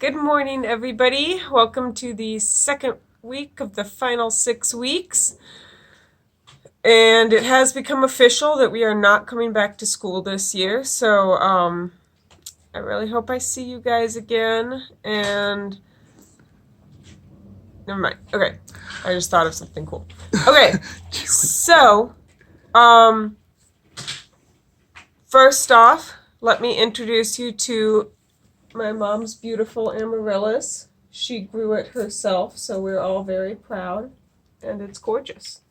Good morning, everybody. Welcome to the second week of the final 6 weeks. And it has become official that we are not coming back to school this year. So I really hope I see you guys again. And never mind. Okay. I just thought of something cool. Okay. So first off, let me introduce you to my mom's beautiful amaryllis. She grew it herself, so we're all very proud, and it's gorgeous.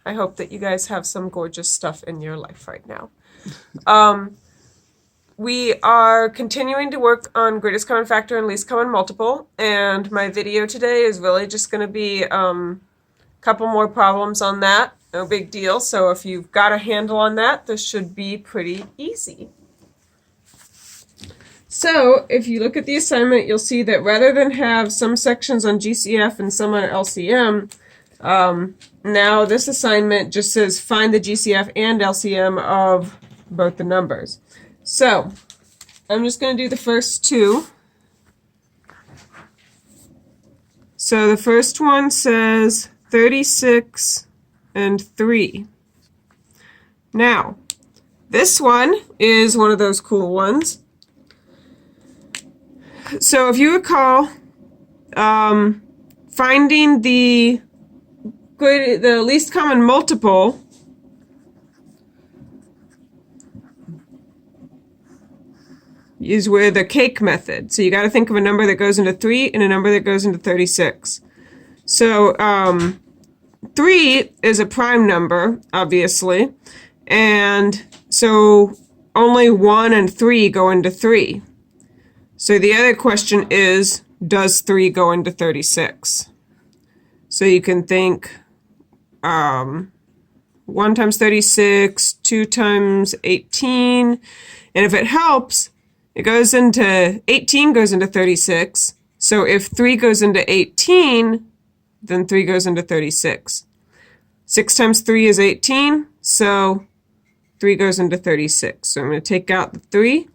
I hope that you guys have some gorgeous stuff in your life right now. We are continuing to work on greatest common factor and least common multiple, and my video today is really just going to be a couple more problems on that. No big deal, so if you've got a handle on that, this should be pretty easy. So, if you look at the assignment, you'll see that rather than have some sections on GCF and some on LCM, now this assignment just says find the GCF and LCM of both the numbers. So, I'm just going to do the first two. So, the first one says 36 and 3. Now, this one is one of those cool ones. So if you recall, finding the least common multiple is with the cake method. So you got to think of a number that goes into 3 and a number that goes into 36. So 3 is a prime number, obviously, and so only 1 and 3 go into 3. So the other question is, does 3 go into 36? So you can think 1 times 36, 2 times 18, and if it helps, it goes into 18 goes into 36. So if 3 goes into 18, then 3 goes into 36. 6 times 3 is 18, so 3 goes into 36. So I'm going to take out the 3.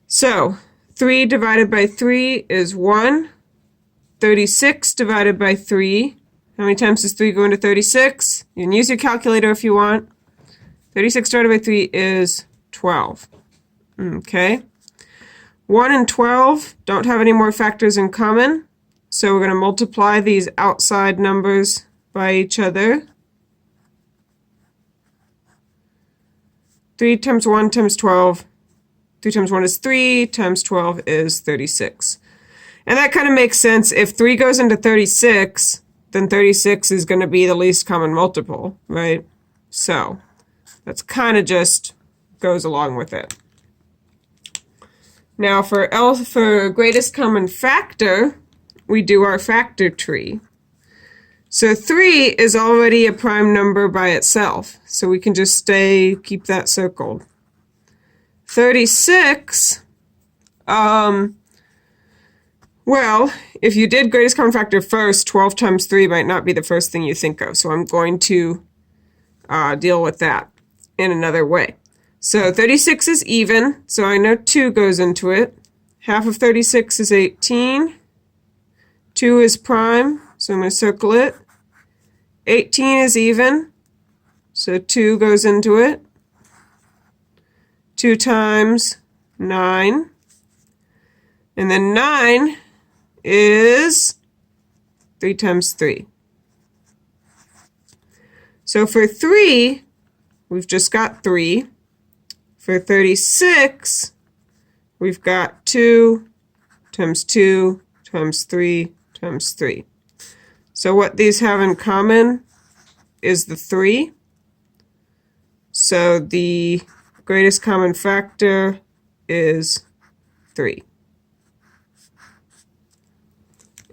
So, 3 divided by 3 is 1. 36 divided by 3. How many times does 3 go into 36? You can use your calculator if you want. 36 divided by 3 is 12. Okay. 1 and 12 don't have any more factors in common. So we're going to multiply these outside numbers by each other. 3 times 1 times 12. 3 times 1 is 3, times 12 is 36. And that kind of makes sense. If 3 goes into 36, then 36 is going to be the least common multiple, right? So that's kind of just goes along with it. Now for greatest common factor, we do our factor tree. So 3 is already a prime number by itself, so we can just keep that circled. 36, well, if you did greatest common factor first, 12 times 3 might not be the first thing you think of, so I'm going to deal with that in another way. So 36 is even, so I know 2 goes into it. Half of 36 is 18. 2 is prime, so I'm going to circle it. 18 is even, so 2 goes into it. 2 times 9. And then 9 is 3 times 3. So for 3, we've just got 3. For 36, we've got 2 times 2 times 3 times 3. So what these have in common is the 3. So the greatest common factor is 3.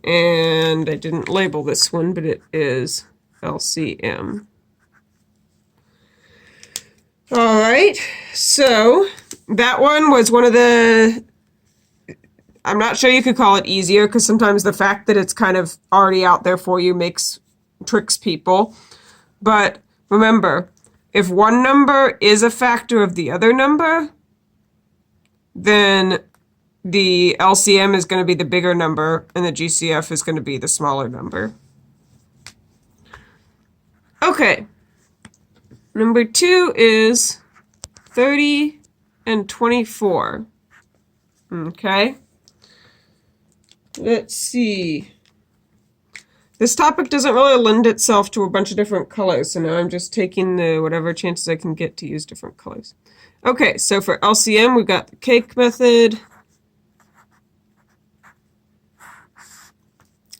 And I didn't label this one, but it is LCM. All right, so that one was one of the, I'm not sure you could call it easier, because sometimes the fact that it's kind of already out there for you tricks people. But remember, if one number is a factor of the other number, then the LCM is going to be the bigger number and the GCF is going to be the smaller number. Okay. Number 2 is 30 and 24. Okay. Let's see. This topic doesn't really lend itself to a bunch of different colors, so now I'm just taking the whatever chances I can get to use different colors. Okay, so for LCM, we've got the cake method.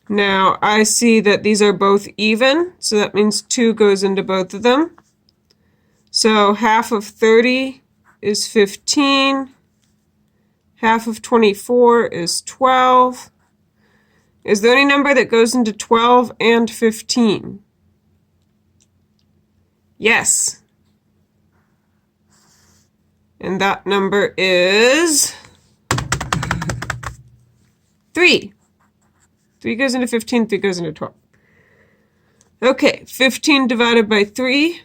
Now, I see that these are both even, so that means 2 goes into both of them. So half of 30 is 15. Half of 24 is 12. Is there any number that goes into 12 and 15? Yes. And that number is 3. 3 goes into 15, 3 goes into 12. Okay, 15 divided by 3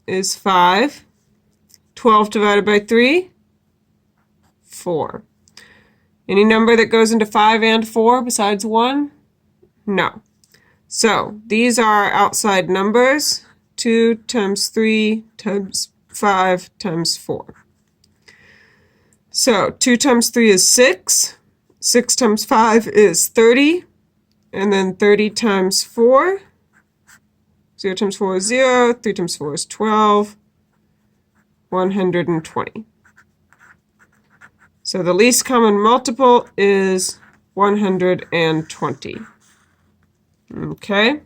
is 5. 12 divided by 3, 4. Any number that goes into 5 and 4 besides 1? No. So these are outside numbers. 2 times 3 times 5 times 4. So 2 times 3 is 6. 6 times 5 is 30. And then 30 times 4. 0 times 4 is 0. 3 times 4 is 12. 120. So the least common multiple is 120. Okay.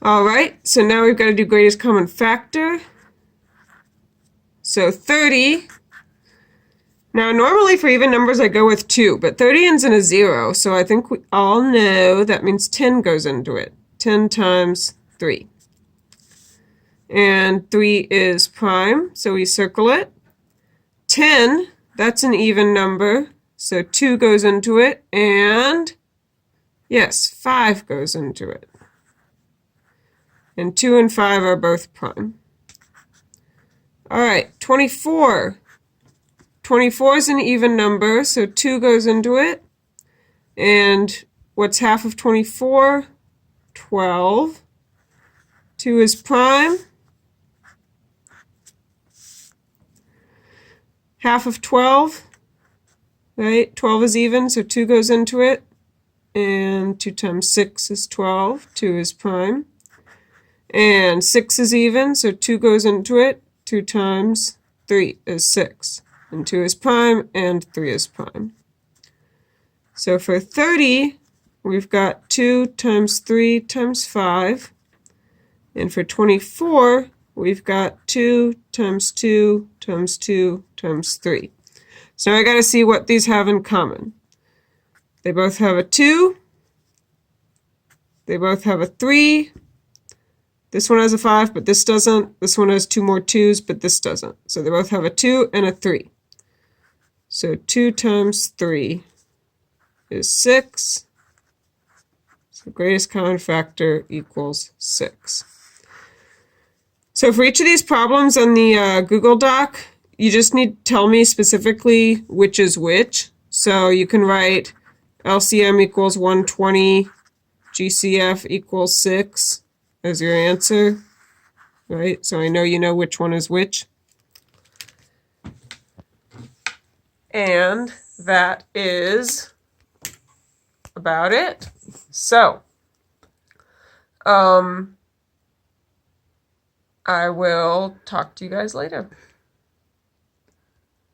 All right, so now we've got to do greatest common factor. So 30. Now normally for even numbers I go with 2, but 30 ends in a 0, so I think we all know that means 10 goes into it. 10 times 3. And 3 is prime, so we circle it. 10, that's an even number, so 2 goes into it, and yes, 5 goes into it. And 2 and 5 are both prime. All right, 24. 24 is an even number, so 2 goes into it. And what's half of 24? 12. 2 is prime. Half of 12, right? 12 is even, so 2 goes into it. And 2 times 6 is 12. 2 is prime. And 6 is even, so 2 goes into it. 2 times 3 is 6. And 2 is prime, and 3 is prime. So for 30, we've got 2 times 3 times 5. And for 24, we've got 2 times 2 times 2 times 3. So now I got to see what these have in common. They both have a 2. They both have a 3. This one has a 5, but this doesn't. This one has 2 more 2's, but this doesn't. So they both have a 2 and a 3. So 2 times 3 is 6. So greatest common factor equals 6. So for each of these problems on the Google Doc, you just need to tell me specifically which is which. So you can write LCM equals 120, GCF equals 6 as your answer, right? So I know you know which one is which. And that is about it. So, I will talk to you guys later.